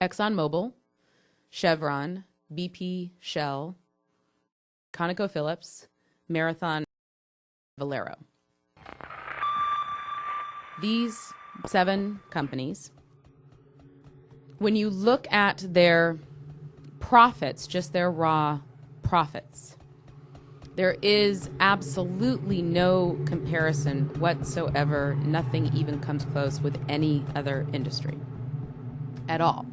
ExxonMobil, Chevron, BP, Shell, ConocoPhillips, Marathon, Valero. These 7 companies, when you look at their profits, just their raw profits, there is absolutely no comparison whatsoever. Nothing even comes close with any other industry at all.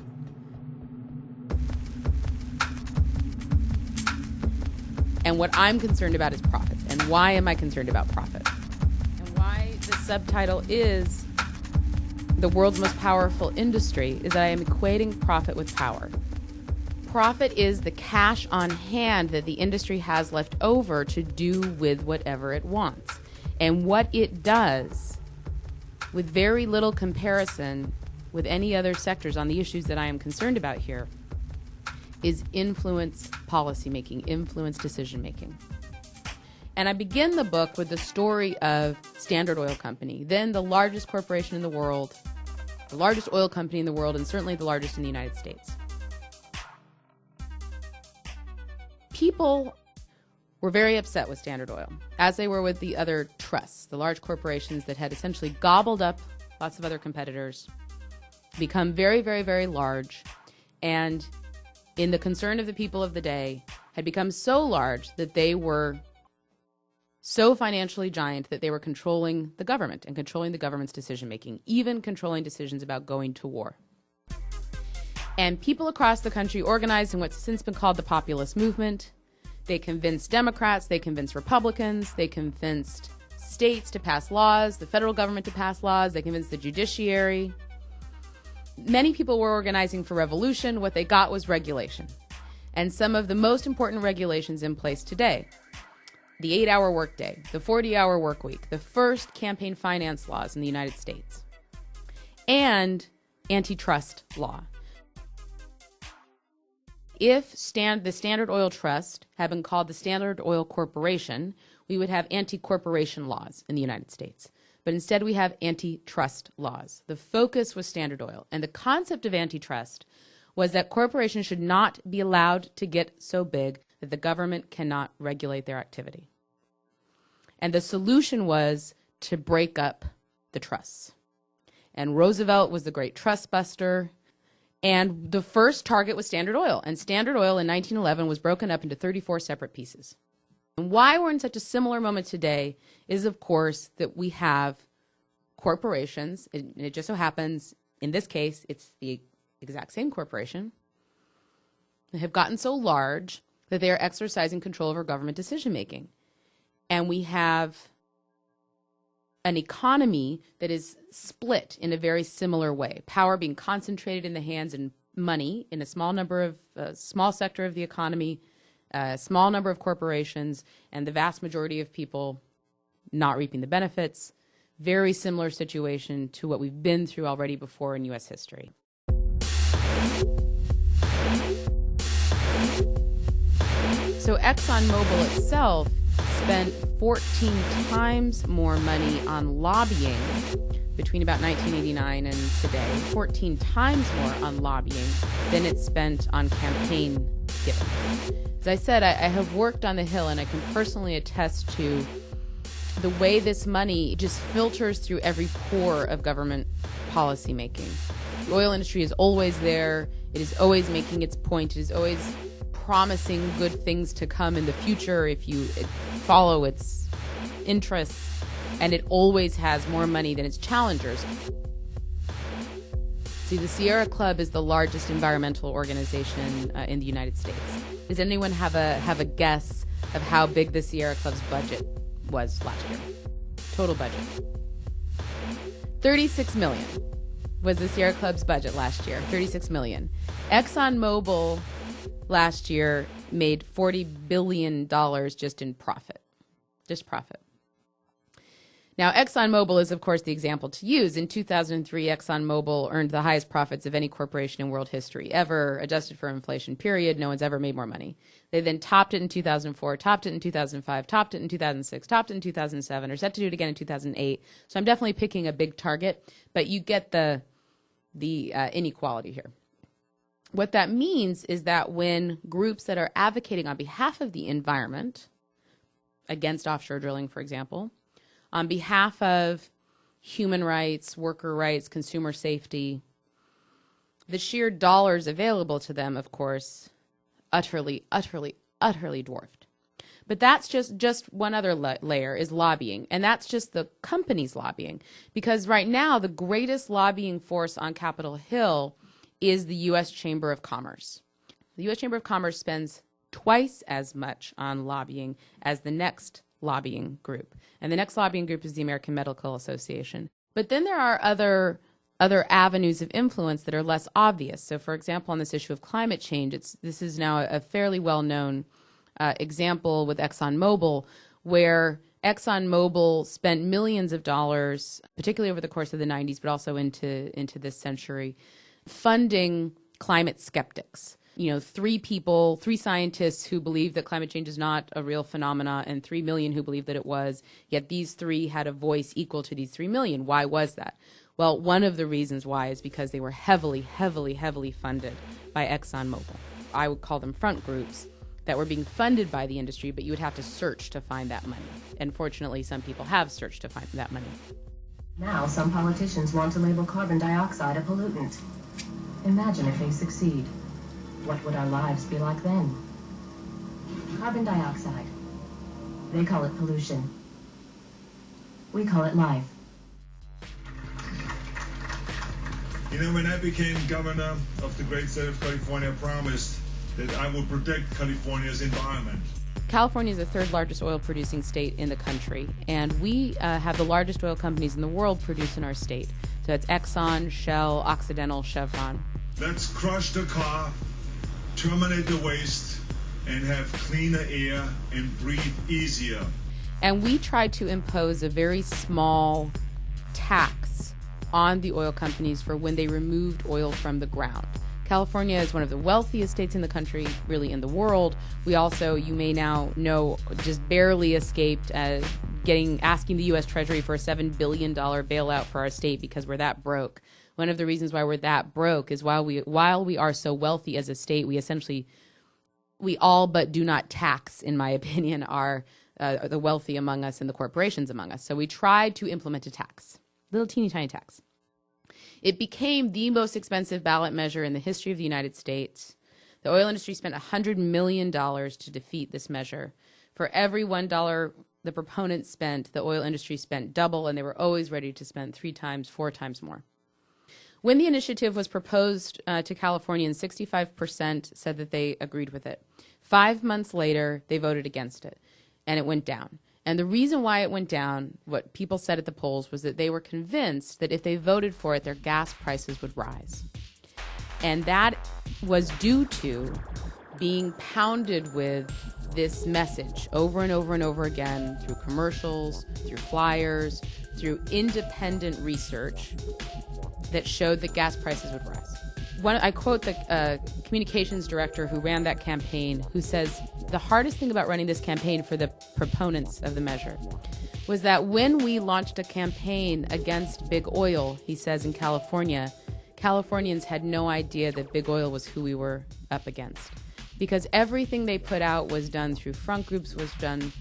And what I'm concerned about is profits. And why am I concerned about profit? And why the subtitle is The World's Most Powerful Industry is that I am equating profit with power. Profit is the cash on hand that the industry has left over to do with whatever it wants. And what it does, with very little comparison with any other sectors on the issues that I am concerned about here, is influence policymaking, influence decision-making. And I begin the book with the story of Standard Oil Company, then the largest corporation in the world, the largest oil company in the world, and certainly the largest in the United States. People were very upset with Standard Oil, as they were with the other trusts, the large corporations that had essentially gobbled up lots of other competitors, become very, very, very large, and in the concern of the people of the day, had become so large that they were so financially giant that they were controlling the government and controlling the government's decision-making, even controlling decisions about going to war. And people across the country organized in what's since been called the populist movement. They convinced Democrats, they convinced Republicans, they convinced states to pass laws, the federal government to pass laws, they convinced the judiciary. Many people were organizing for revolution. What they got was regulation. And some of the most important regulations in place today: the 8-hour workday, the 40-hour work week, the first campaign finance laws in the United States, and antitrust law. If the Standard Oil Trust had been called the Standard Oil Corporation, we would have anti-corporation laws in the United States. But instead we have antitrust laws. The focus was Standard Oil. And the concept of antitrust was that corporations should not be allowed to get so big that the government cannot regulate their activity. And the solution was to break up the trusts. And Roosevelt was the great trust buster. And the first target was Standard Oil. And Standard Oil in 1911 was broken up into 34 separate pieces. And why we're in such a similar moment today is, of course, that we have corporations, and it just so happens, in this case, it's the exact same corporation, that have gotten so large that they are exercising control over government decision-making. And we have an economy that is split in a very similar way, power being concentrated in the hands and money in a small sector of the economy, a small number of corporations, and the vast majority of people not reaping the benefits. Very similar situation to what we've been through already before in U.S. history. So ExxonMobil itself spent 14 times more money on lobbying between about 1989 and today, 14 times more on lobbying than it spent on campaign giving. As I said, I have worked on the Hill, and I can personally attest to the way this money just filters through every pore of government policymaking. The oil industry is always there. It is always making its point. It is always promising good things to come in the future if you follow its interests, and it always has more money than its challengers. See, the Sierra Club is the largest environmental organization in the United States. Does anyone have a guess of how big the Sierra Club's budget was last year? Total budget. $36 million was the Sierra Club's budget last year. $36 million. ExxonMobil last year made $40 billion just in profit. Just profit. Now, ExxonMobil is, of course, the example to use. In 2003, ExxonMobil earned the highest profits of any corporation in world history ever, adjusted for inflation, period. No one's ever made more money. They then topped it in 2004, topped it in 2005, topped it in 2006, topped it in 2007, are set to do it again in 2008. So I'm definitely picking a big target, but you get the inequality here. What that means is that when groups that are advocating on behalf of the environment, against offshore drilling, for example, on behalf of human rights, worker rights, consumer safety, the sheer dollars available to them, of course, utterly dwarfed. But that's just one other layer is lobbying, and that's just the companies lobbying. Because right now, the greatest lobbying force on Capitol Hill is the U.S. Chamber of Commerce. The U.S. Chamber of Commerce spends twice as much on lobbying as the next lobbying group. And the next lobbying group is the American Medical Association. But then there are other avenues of influence that are less obvious. So, for example, on this issue of climate change, this is now a fairly well-known example with ExxonMobil, where ExxonMobil spent millions of dollars, particularly over the course of the 90s, but also into this century, funding climate skeptics. You know, three scientists who believe that climate change is not a real phenomena and 3 million who believe that it was, yet these three had a voice equal to these 3 million. Why was that? Well, one of the reasons why is because they were heavily funded by ExxonMobil. I would call them front groups that were being funded by the industry, but you would have to search to find that money. And fortunately, some people have searched to find that money. Now, some politicians want to label carbon dioxide a pollutant. Imagine if they succeed. What would our lives be like then? Carbon dioxide. They call it pollution. We call it life. You know, when I became governor of the great state of California, I promised that I would protect California's environment. California is the third largest oil producing state in the country, and we have the largest oil companies in the world produced in our state. So it's Exxon, Shell, Occidental, Chevron. Let's crush the car, terminate the waste, and have cleaner air and breathe easier. And we tried to impose a very small tax on the oil companies for when they removed oil from the ground. California is one of the wealthiest states in the country, really in the world. We also, you may now know, just barely escaped asking the U.S. Treasury for a $7 billion bailout for our state because we're that broke. One of the reasons why we're that broke is while we are so wealthy as a state, we all but do not tax, in my opinion, the wealthy among us and the corporations among us. So we tried to implement a tax, little teeny tiny tax. It became the most expensive ballot measure in the history of the United States. The oil industry spent $100 million to defeat this measure. For every $1 the proponents spent, the oil industry spent double, and they were always ready to spend 3 times, 4 times more. When the initiative was proposed to Californians, 65% said that they agreed with it. 5 months later, they voted against it, and it went down. And the reason why it went down, what people said at the polls, was that they were convinced that if they voted for it, their gas prices would rise. And that was due to being pounded with this message over and over and over again through commercials, through flyers, through independent research that showed that gas prices would rise. I quote the communications director who ran that campaign, who says, the hardest thing about running this campaign for the proponents of the measure was that when we launched a campaign against big oil, he says in California, Californians had no idea that big oil was who we were up against. Because everything they put out was done through front groups, was done.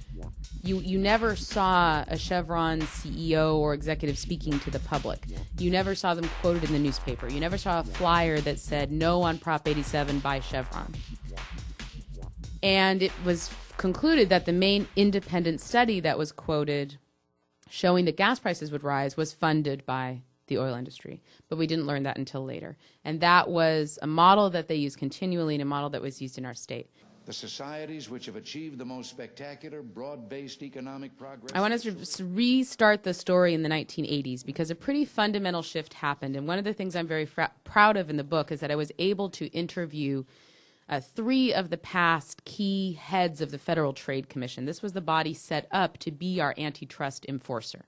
You never saw a Chevron CEO or executive speaking to the public. You never saw them quoted in the newspaper. You never saw a flyer that said, no on Prop 87 by Chevron. And it was concluded that the main independent study that was quoted showing that gas prices would rise was funded by the oil industry. But we didn't learn that until later. And that was a model that they used continually and a model that was used in our state. The societies which have achieved the most spectacular, broad-based economic progress. I want to restart the story in the 1980s because a pretty fundamental shift happened. And one of the things I'm very proud of in the book is that I was able to interview 3 of the past key heads of the Federal Trade Commission. This was the body set up to be our antitrust enforcer.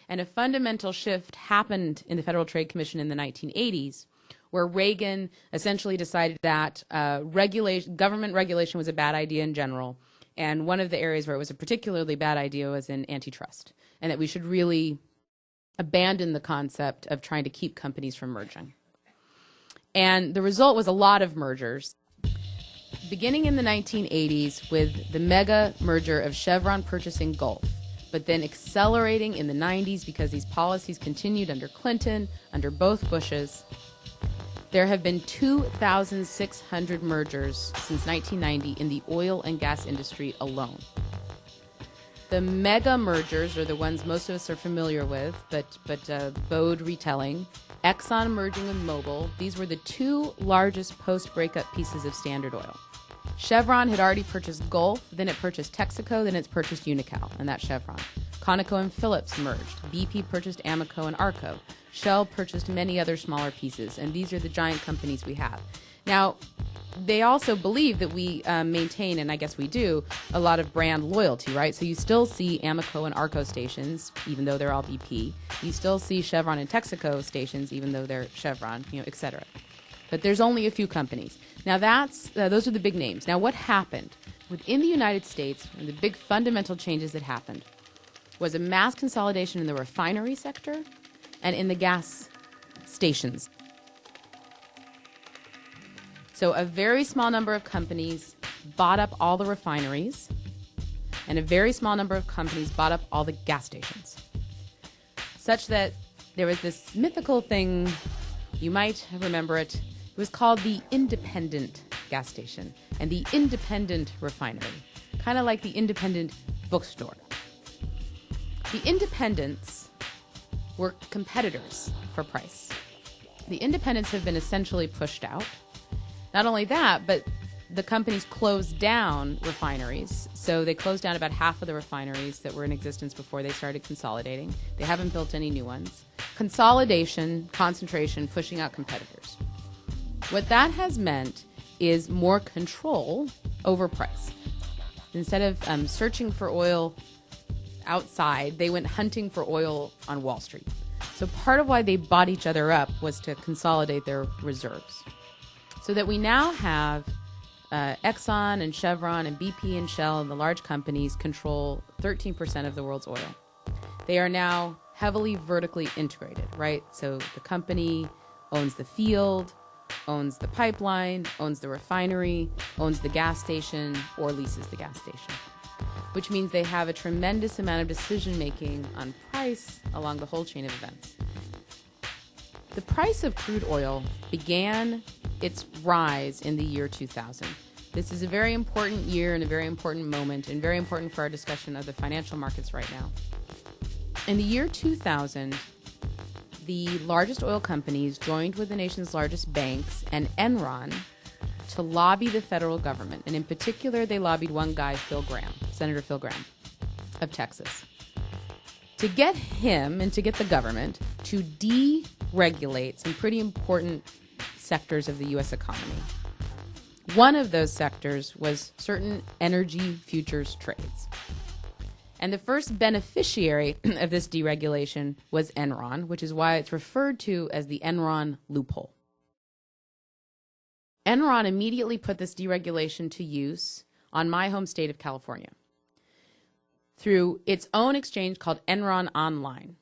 And a fundamental shift happened in the Federal Trade Commission in the 1980s, where Reagan essentially decided that government regulation was a bad idea in general. And one of the areas where it was a particularly bad idea was in antitrust, and that we should really abandon the concept of trying to keep companies from merging. And the result was a lot of mergers. Beginning in the 1980s with the mega merger of Chevron purchasing Gulf, but then accelerating in the 90s because these policies continued under Clinton, under both Bushes. There have been 2,600 mergers since 1990 in the oil and gas industry alone. The mega mergers are the ones most of us are familiar with, but bode retelling. Exxon merging with Mobil. These were the two largest post-breakup pieces of Standard Oil. Chevron had already purchased Gulf, then it purchased Texaco, then it's purchased Unocal, and that's Chevron. Conoco and Phillips merged. BP purchased Amoco and Arco. Shell purchased many other smaller pieces, and these are the giant companies we have. Now, they also believe that we maintain, and I guess we do, a lot of brand loyalty, right? So you still see Amoco and Arco stations, even though they're all BP. You still see Chevron and Texaco stations, even though they're Chevron, et cetera. But there's only a few companies. Now those are the big names. Now what happened? Within the United States, and the big fundamental changes that happened was a mass consolidation in the refinery sector and in the gas stations. So a very small number of companies bought up all the refineries, and a very small number of companies bought up all the gas stations. Such that there was this mythical thing, you might remember it, it was called the independent gas station and the independent refinery, kind of like the independent bookstore. The independents were competitors for price. The independents have been essentially pushed out. Not only that, but the companies closed down refineries. So they closed down about half of the refineries that were in existence before they started consolidating. They haven't built any new ones. Consolidation, concentration, pushing out competitors. What that has meant is more control over price. Instead of searching for oil outside, they went hunting for oil on Wall Street. So part of why they bought each other up was to consolidate their reserves. So that we now have Exxon and Chevron and BP and Shell and the large companies control 13% of the world's oil. They are now heavily vertically integrated, right? So the company owns the field, owns the pipeline, owns the refinery, owns the gas station, or leases the gas station, which means they have a tremendous amount of decision-making on price along the whole chain of events. The price of crude oil began its rise in the year 2000. This is a very important year and a very important moment and very important for our discussion of the financial markets right now. In the year 2000, the largest oil companies joined with the nation's largest banks and Enron to lobby the federal government. And in particular, they lobbied one guy, Phil Gramm, Senator Phil Gramm of Texas, to get him and to get the government to deregulate some pretty important sectors of the U.S. economy. One of those sectors was certain energy futures trades. And the first beneficiary of this deregulation was Enron, which is why it's referred to as the Enron loophole. Enron immediately put this deregulation to use on my home state of California through its own exchange called Enron Online.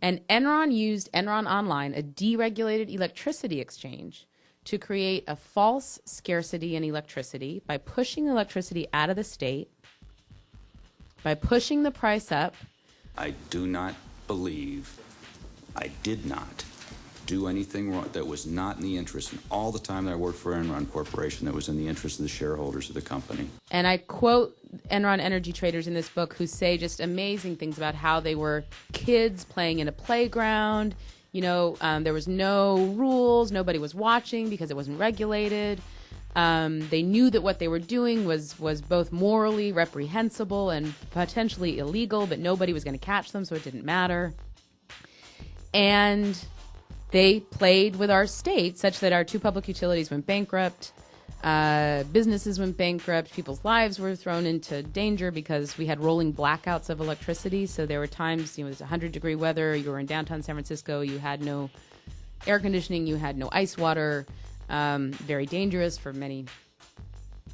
And Enron used Enron Online, a deregulated electricity exchange, to create a false scarcity in electricity by pushing electricity out of the state, by pushing the price up. I do not believe I did not do anything wrong that was not in the interest, and all the time that I worked for Enron Corporation, that was in the interest of the shareholders of the company. And I quote Enron energy traders in this book who say just amazing things about how they were kids playing in a playground. There was no rules. Nobody was watching because it wasn't regulated. They knew that what they were doing was both morally reprehensible and potentially illegal, but nobody was going to catch them, so it didn't matter. And they played with our state such that our two public utilities went bankrupt, businesses went bankrupt, people's lives were thrown into danger because we had rolling blackouts of electricity. So there were times, it was 100-degree weather, you were in downtown San Francisco, you had no air conditioning, you had no ice water, very dangerous for many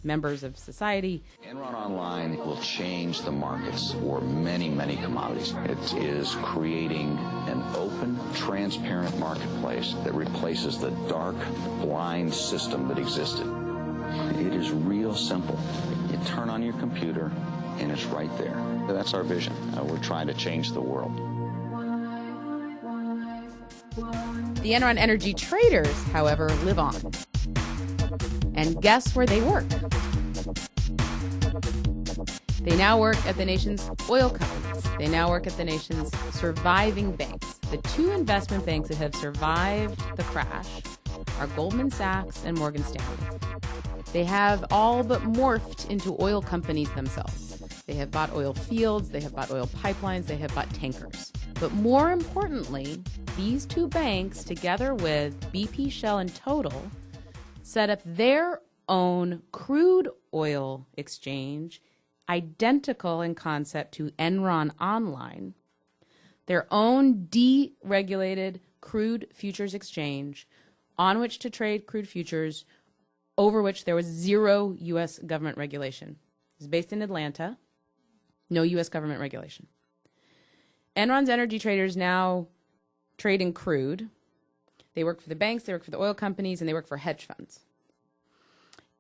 members of society. Enron Online will change the markets for many, many commodities. It is creating an open, transparent marketplace that replaces the dark, blind system that existed. It is real simple. You turn on your computer, and it's right there. That's our vision. We're trying to change the world. The Enron energy traders, however, live on. And guess where they work? They now work at the nation's oil companies. They now work at the nation's surviving banks. The two investment banks that have survived the crash are Goldman Sachs and Morgan Stanley. They have all but morphed into oil companies themselves. They have bought oil fields, they have bought oil pipelines, they have bought tankers. But more importantly, these two banks, together with BP, Shell, and Total, set up their own crude oil exchange, identical in concept to Enron Online, their own deregulated crude futures exchange on which to trade crude futures, over which there was zero U.S. government regulation. It's based in Atlanta, no U.S. government regulation. Enron's energy traders now trade in crude. They work for the banks, they work for the oil companies, and they work for hedge funds.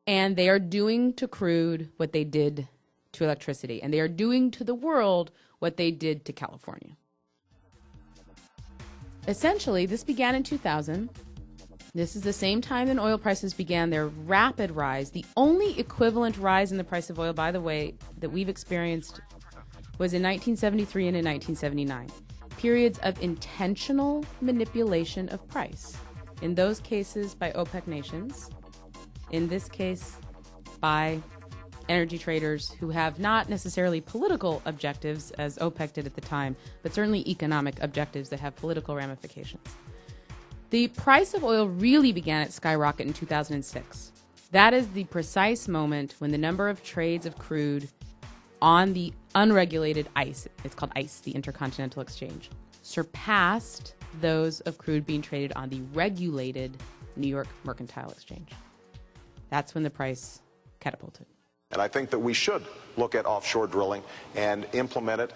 And they are doing to crude what they did to electricity. And they are doing to the world what they did to California. Essentially, this began in 2000. This is the same time that oil prices began their rapid rise. The only equivalent rise in the price of oil, by the way, that we've experienced was in 1973 and in 1979. Periods of intentional manipulation of price. In those cases by OPEC nations. In this case by energy traders who have not necessarily political objectives, as OPEC did at the time, but certainly economic objectives that have political ramifications. The price of oil really began at skyrocket in 2006. That is the precise moment when the number of trades of crude on the unregulated ICE, it's called ICE, the Intercontinental Exchange, surpassed those of crude being traded on the regulated New York Mercantile Exchange. That's when the price catapulted. And I think that we should look at offshore drilling and implement it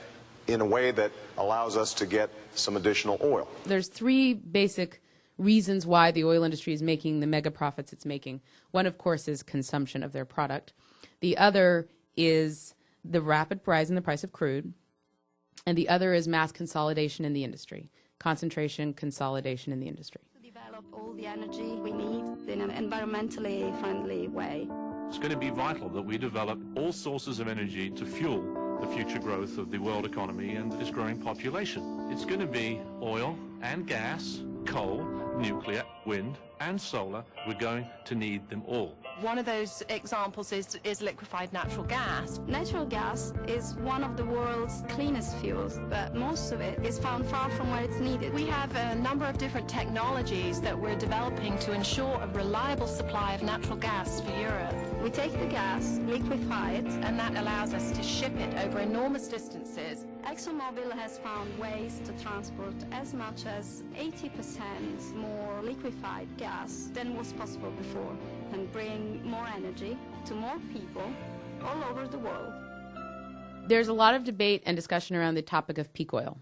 in a way that allows us to get some additional oil. There's three basic reasons why the oil industry is making the mega profits it's making. One, of course, is consumption of their product. The other is the rapid rise in the price of crude. And the other is mass consolidation in the industry. Concentration, consolidation in the industry. To develop all the energy we need in an environmentally friendly way. It's going to be vital that we develop all sources of energy to fuel the future growth of the world economy and its growing population. It's going to be oil and gas, coal, nuclear, wind and solar. We're going to need them all. One of those examples is liquefied natural gas. Natural gas is one of the world's cleanest fuels, but most of it is found far from where it's needed. We have a number of different technologies that we're developing to ensure a reliable supply of natural gas for Europe. We take the gas, liquefy it, and that allows us to ship it over enormous distances. ExxonMobil has found ways to transport as much as 80% more liquefied gas than was possible before, and bring more energy to more people all over the world. There's a lot of debate and discussion around the topic of peak oil.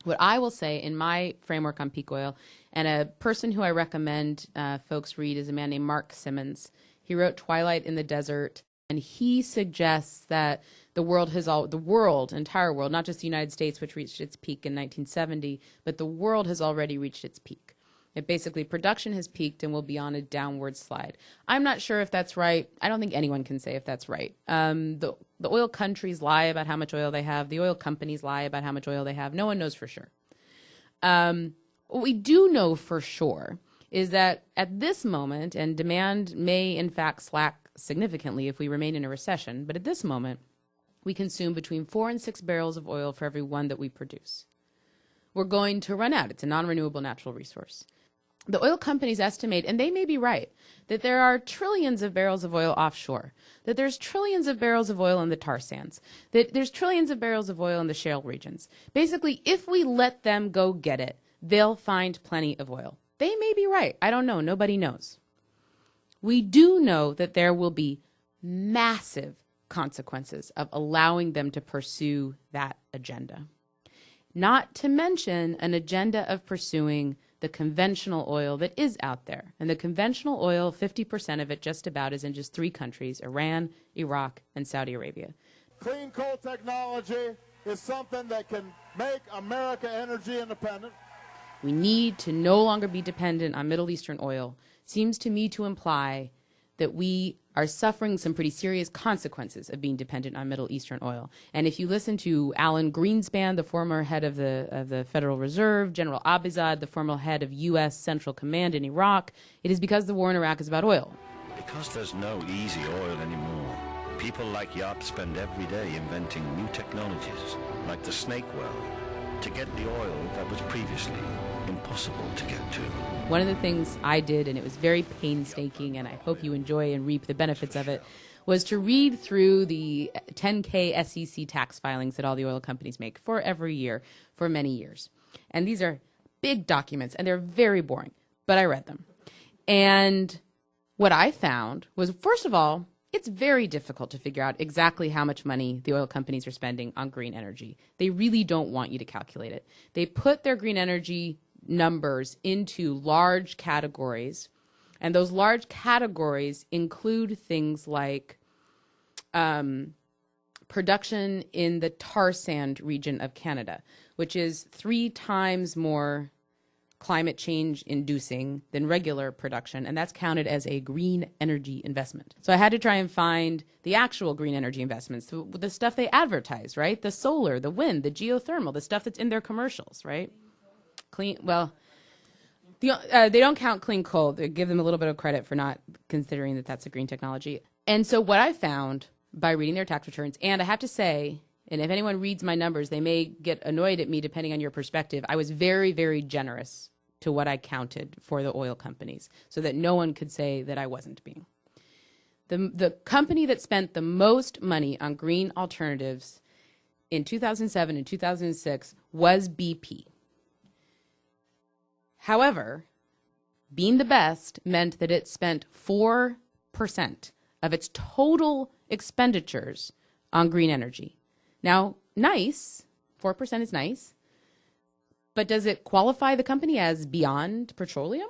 What I will say in my framework on peak oil, and a person who I recommend folks read is a man named Mark Simmons. He wrote Twilight in the Desert, and he suggests that the entire world, not just the United States, which reached its peak in 1970, but the world has already reached its peak. It basically, production has peaked and will be on a downward slide. I'm not sure if that's right. I don't think anyone can say if that's right. The oil countries lie about how much oil they have. The oil companies lie about how much oil they have. No one knows for sure. What we do know for sure is that at this moment, and demand may in fact slack significantly if we remain in a recession, but at this moment, we consume between 4 and 6 barrels of oil for every one that we produce. We're going to run out. It's a non-renewable natural resource. The oil companies estimate, and they may be right, that there are trillions of barrels of oil offshore, that there's trillions of barrels of oil in the tar sands, that there's trillions of barrels of oil in the shale regions. Basically, if we let them go get it, they'll find plenty of oil. They may be right. I don't know. Nobody knows. We do know that there will be massive consequences of allowing them to pursue that agenda. Not to mention an agenda of pursuing the conventional oil that is out there. And the conventional oil, 50% of it just about is in just 3 countries, Iran, Iraq, and Saudi Arabia. Clean coal technology is something that can make America energy independent. We need to no longer be dependent on Middle Eastern oil. Seems to me to imply that we are suffering some pretty serious consequences of being dependent on Middle Eastern oil. And if you listen to Alan Greenspan, the former head of the Federal Reserve, General Abizad, the former head of U.S. Central Command in Iraq, it is because the war in Iraq is about oil. Because there's no easy oil anymore, people like Yap spend every day inventing new technologies, like the snake well, to get the oil that was previously impossible to get to. One of the things I did, and it was very painstaking, and I hope you enjoy and reap the benefits of it, was to read through the 10K SEC tax filings that all the oil companies make for every year for many years. And these are big documents, and they're very boring, but I read them. And what I found was, first of all, it's very difficult to figure out exactly how much money the oil companies are spending on green energy. They really don't want you to calculate it. They put their green energy numbers into large categories, and those large categories include things like production in the tar sand region of Canada, which is 3 times more climate change inducing than regular production, and that's counted as a green energy investment. So I had to try and find the actual green energy investments, the stuff they advertise, right? The solar, the wind, the geothermal, the stuff that's in their commercials, right? They don't count clean coal. They give them a little bit of credit for not considering that that's a green technology. And so what I found by reading their tax returns, and I have to say, and if anyone reads my numbers, they may get annoyed at me depending on your perspective, I was very, very generous to what I counted for the oil companies so that no one could say that I wasn't being. The company that spent the most money on green alternatives in 2007 and 2006 was BP. However, being the best meant that it spent 4% of its total expenditures on green energy. Now, nice, 4% is nice, but does it qualify the company as beyond petroleum?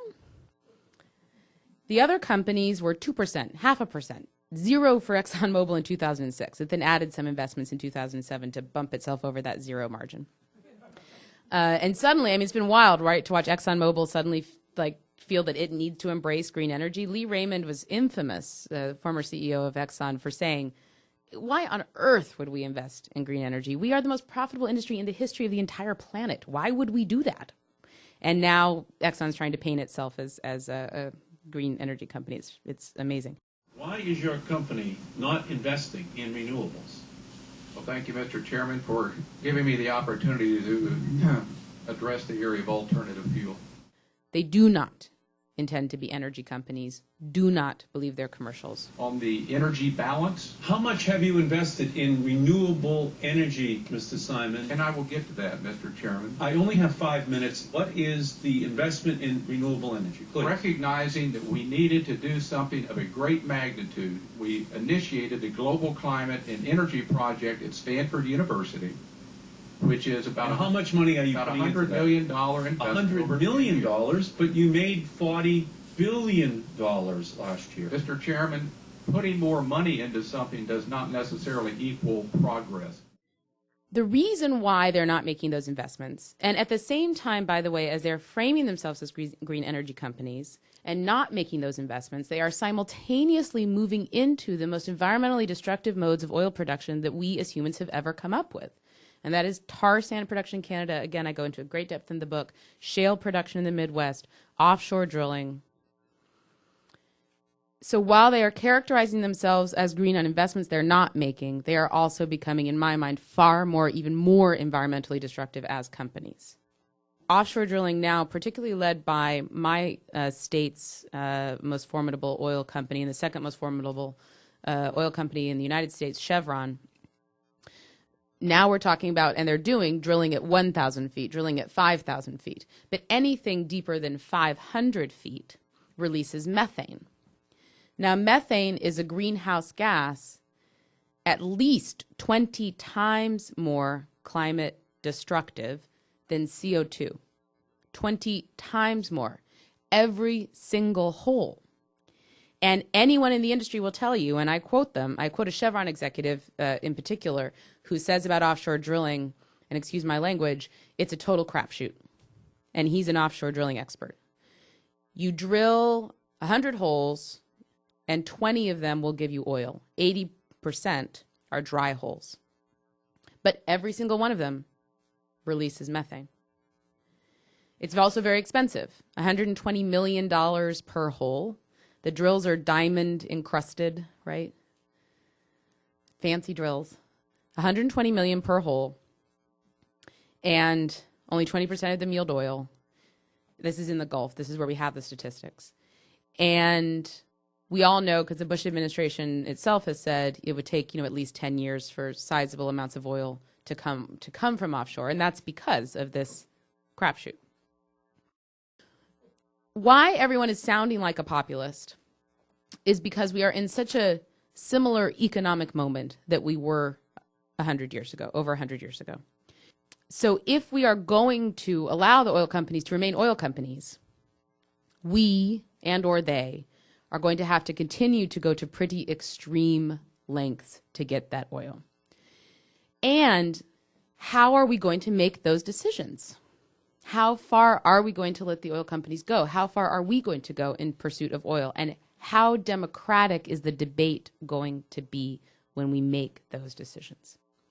The other companies were 2%, 0.5%, 0 for ExxonMobil in 2006. It then added some investments in 2007 to bump itself over that 0 margin. And suddenly, I mean, it's been wild, right, to watch ExxonMobil suddenly feel that it needs to embrace green energy. Lee Raymond was infamous, the former CEO of Exxon, for saying, why on earth would we invest in green energy? We are the most profitable industry in the history of the entire planet. Why would we do that? And now Exxon's trying to paint itself as a green energy company. It's amazing. Why is your company not investing in renewables? Well, thank you, Mr. Chairman, for giving me the opportunity to address the area of alternative fuel. They do not intend to be energy companies. Do not believe their commercials. On the energy balance. How much have you invested in renewable energy, Mr. Simon? And I will get to that, Mr. Chairman. I only have 5 minutes. What is the investment in renewable energy? Please. Recognizing that we needed to do something of a great magnitude, we initiated the Global Climate and Energy Project at Stanford University, which is about how much money are you putting into that? $100 million investment. $100 million, but you made $40 billion last year. Mr. Chairman, putting more money into something does not necessarily equal progress. The reason why they're not making those investments, and at the same time, by the way, as they're framing themselves as green energy companies and not making those investments, they are simultaneously moving into the most environmentally destructive modes of oil production that we as humans have ever come up with. And that is tar sand production in Canada. Again, I go into great depth in the book. Shale production in the Midwest, offshore drilling. So while they are characterizing themselves as green on investments they're not making, they are also becoming, in my mind, even more environmentally destructive as companies. Offshore drilling now, particularly led by my state's most formidable oil company and the second most formidable oil company in the United States, Chevron. Now we're talking about, and they're doing, drilling at 1,000 feet, drilling at 5,000 feet. But anything deeper than 500 feet releases methane. Now, methane is a greenhouse gas at least 20 times more climate destructive than CO2. 20 times more. Every single hole. And anyone in the industry will tell you, and I quote them, I quote a Chevron executive in particular, who says about offshore drilling, and excuse my language, it's a total crapshoot. And he's an offshore drilling expert. You drill 100 holes, and 20 of them will give you oil. 80% are dry holes. But every single one of them releases methane. It's also very expensive, $120 million per hole. The drills are diamond encrusted, right? Fancy drills. $120 million per hole. And only 20% of them yield oil. This is in the Gulf. This is where we have the statistics. And we all know, because the Bush administration itself has said it would take, at least 10 years for sizable amounts of oil to come from offshore. And that's because of this crapshoot. Why everyone is sounding like a populist is because we are in such a similar economic moment that we were 100 years ago, over 100 years ago. So if we are going to allow the oil companies to remain oil companies, we and or they are going to have to continue to go to pretty extreme lengths to get that oil. And how are we going to make those decisions? How far are we going to let the oil companies go? How far are we going to go in pursuit of oil? And how democratic is the debate going to be when we make those decisions?